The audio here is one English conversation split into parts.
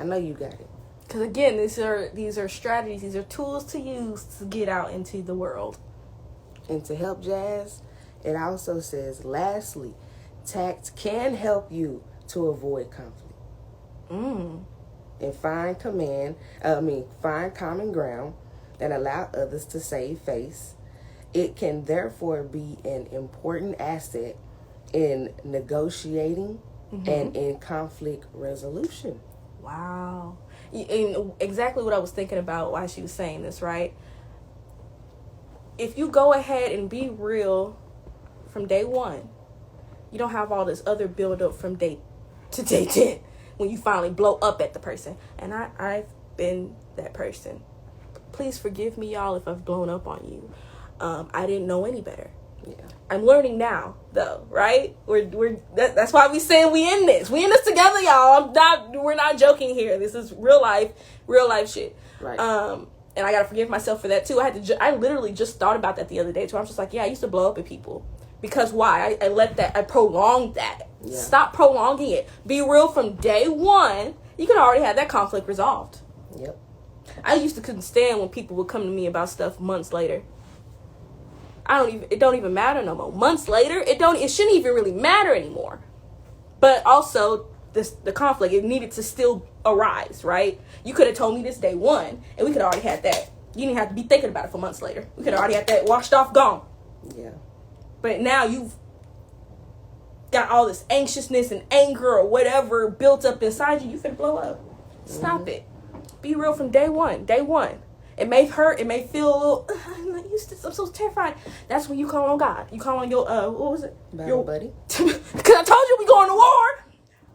know you got it. Because again, these are strategies, these are tools to use to get out into the world. And to help Jazz, it also says, lastly, tact can help you to avoid conflict. And find common ground that allow others to save face. It can therefore be an important asset in negotiating and in conflict resolution. Wow. And exactly what I was thinking about while she was saying this, right? If you go ahead and be real from day one, you don't have all this other build up from day to day 10 when you finally blow up at the person. And I've been that person. Please forgive me, y'all, if I've blown up on you. I didn't know any better. Yeah. I'm learning now, though, right? That's why we saying we in this together, y'all. We're not joking here. This is real life shit. Right. And I gotta forgive myself for that too. I literally just thought about that the other day too. I'm just like, yeah, I used to blow up at people because why? I prolonged that. Yeah. Stop prolonging it. Be real from day one. You could already have that conflict resolved. Yep. I used to couldn't stand when people would come to me about stuff months later. It don't even matter no more. Months later, it shouldn't even really matter anymore. But also the conflict, it needed to still arise, right? You could have told me this day one, and we could have already had that. You didn't have to be thinking about it for months later. We could have already had that washed off, gone. Yeah. But now you've got all this anxiousness and anger or whatever built up inside you. You finna blow up. Stop it. Be real from day one. It may hurt. It may feel a little, I'm not used to this. I'm so terrified. That's when you call on God. You call on your, what was it? Battle buddy. Because I told you we going to war.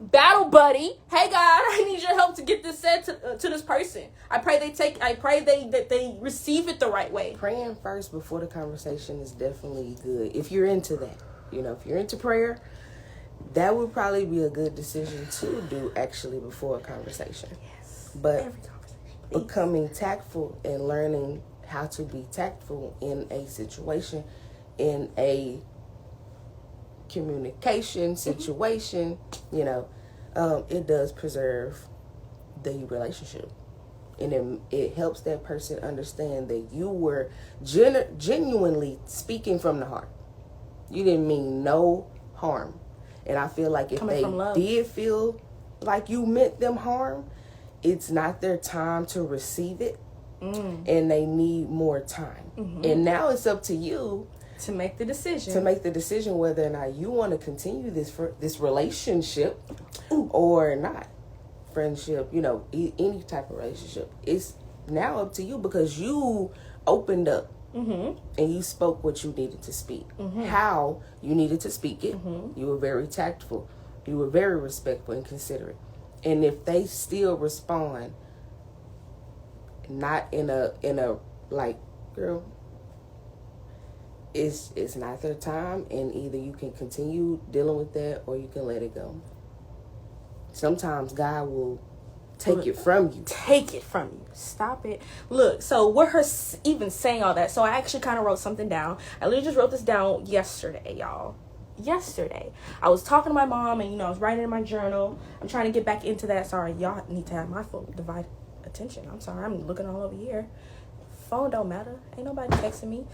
Battle buddy. Hey, God, I need your help to get this said to this person. I pray that they receive it the right way. Praying first before the conversation is definitely good. If you're into that, if you're into prayer, that would probably be a good decision to do actually before a conversation. Yes. But every conversation. Becoming tactful and learning how to be tactful in a situation, in a communication situation, it does preserve the relationship. And it helps that person understand that you were genuinely speaking from the heart. You didn't mean no harm. And I feel like if they did feel like you meant them harm, it's not their time to receive it, and they need more time. And now it's up to you to make the decision. Whether or not you want to continue this relationship or not. Friendship, any type of relationship. It's now up to you because you opened up and you spoke what you needed to speak. How you needed to speak it. You were very tactful. You were very respectful and considerate. And if they still respond, not in a like, girl, it's not their time, and either you can continue dealing with that or you can let it go. Sometimes God will take it from you. Stop it. Look, so with her even saying all that, so I actually kind of wrote something down. I literally just wrote this down yesterday, y'all. I was talking to my mom and I was writing in my journal. I'm trying to get back into that. Sorry, y'all need to have my full divided attention. I'm sorry, I'm looking all over here. Phone don't matter. Ain't nobody texting me.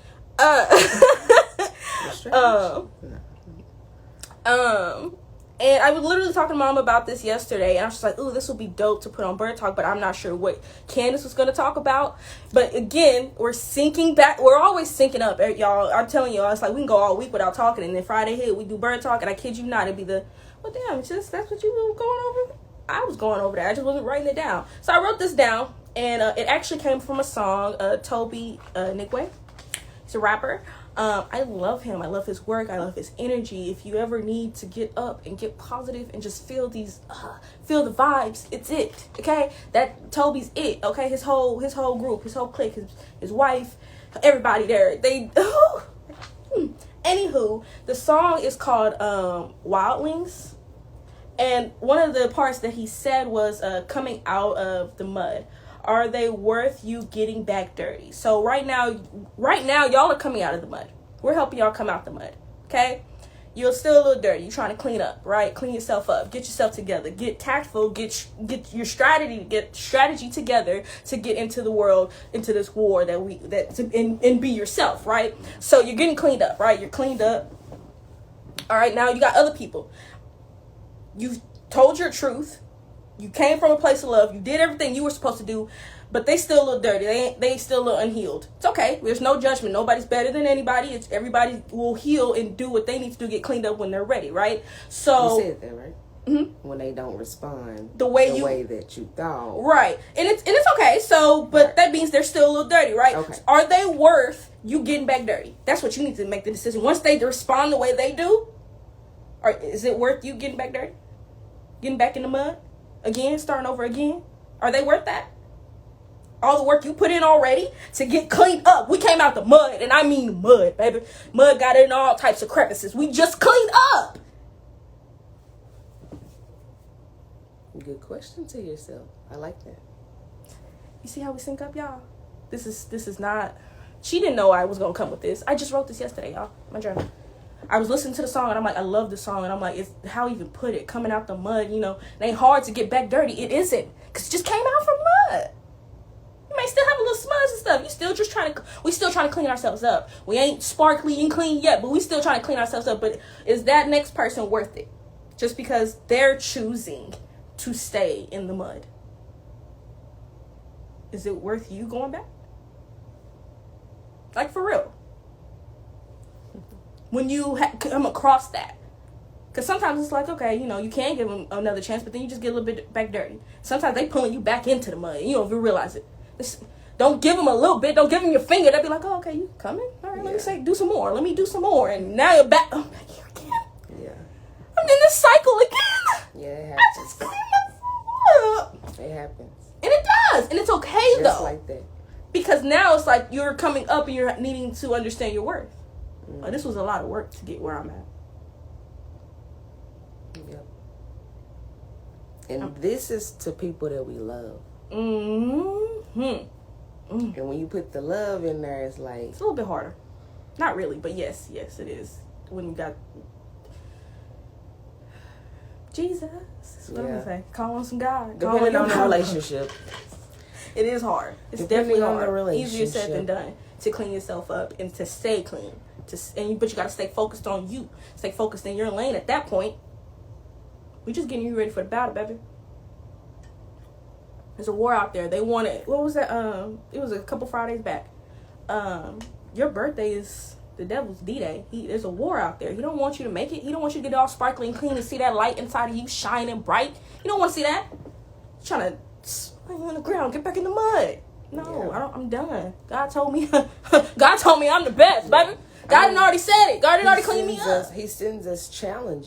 And I was literally talking to Mom about this yesterday, and I was just like, ooh, this would be dope to put on BY.R.D Talk, but I'm not sure what Kandice was going to talk about. But again, we're syncing back. We're always syncing up, y'all. I'm telling y'all, it's like we can go all week without talking, and then Friday hit, we do BY.R.D Talk, and I kid you not, it'd be well, damn, that's what you were going over? I was going over that. I just wasn't writing it down. So I wrote this down, and it actually came from a song, Toby Nigwe. He's a rapper. I love him. I love his work. I love his energy. If you ever need to get up and get positive and just feel the vibes, it's it. Okay, that Toby's it. Okay, his whole group, his whole clique, his wife, everybody there. Anywho, the song is called Wildlings, and one of the parts that he said was coming out of the mud. Are they worth you getting back dirty? So right now, y'all are coming out of the mud. We're helping y'all come out the mud, okay? You're still a little dirty. You're trying to clean up, right? Clean yourself up. Get yourself together. Get tactful. Get your strategy together to get into the world, into this war and be yourself, right? So you're getting cleaned up, right? You're cleaned up. All right, now you got other people. You've told your truth. You came from a place of love. You did everything you were supposed to do, but they still a little dirty. They still a little unhealed. It's okay. There's no judgment. Nobody's better than anybody. Everybody will heal and do what they need to do, get cleaned up when they're ready, right? So you said that, right? Mm-hmm. When they don't respond the way that you thought, right? And it's okay. So, but that means they're still a little dirty, right? Okay. So are they worth you getting back dirty? That's what you need to make the decision. Once they respond the way they do, or is it worth you getting back dirty, getting back in the mud again, starting over again? Are they worth that? All the work you put in already to get cleaned up. We came out the mud, and I mean mud, baby. Mud got in all types of crevices. We just cleaned up. Good question to yourself. I like that. You see how we sync up, y'all? This is not. She didn't know I was gonna come with this. I just wrote this yesterday, y'all. My journal. I was listening to the song and I'm like, I love the song, and I'm like, it's how even put it, coming out the mud, you know, it ain't hard to get back dirty. It isn't, because it just came out from mud. You may still have a little smudge and stuff. We still trying to clean ourselves up. We ain't sparkly and clean yet, but we still trying to clean ourselves up. But is that next person worth it? Just because they're choosing to stay in the mud. Is it worth you going back? Like, for real. When you come across that. Because sometimes it's like, okay, you know, you can give them another chance, but then you just get a little bit back dirty. Sometimes they pulling you back into the mud. You don't even realize it. Don't give them a little bit. Don't give them your finger. They'll be like, oh, okay, you coming? All right, let me say, do some more. Let me do some more. And now you're back. I'm back here again. Yeah. I'm in this cycle again. Yeah, it happens. I just cleaned myself up. It happens. And it does. And it's okay, just though. Like that. Because now it's like you're coming up and you're needing to understand your worth. Oh, this was a lot of work to get where I'm at. Yep. And this is to people that we love. Mm-hmm. And when you put the love in there, it's like... It's a little bit harder. Not really, but yes, it is. When you got... Jesus. That's what I'm going to say. Call on some God. Depending on the relationship. It is hard. It's Depending definitely on hard. the relationship. Easier said than done to clean yourself up and to stay clean. But you got to stay focused on you. Stay focused in your lane at that point. We're just getting you ready for the battle, baby. There's a war out there. They want it. What was that? It was a couple Fridays back. Your birthday is the devil's D-Day. There's a war out there. He don't want you to make it. He don't want you to get all sparkly and clean and see that light inside of you shining bright. You don't want to see that. You're trying to lay on the ground, get back in the mud. No, yeah. I'm done. God told me I'm the best, baby. God didn't already said it. God didn't already clean me up. He sends us challenges.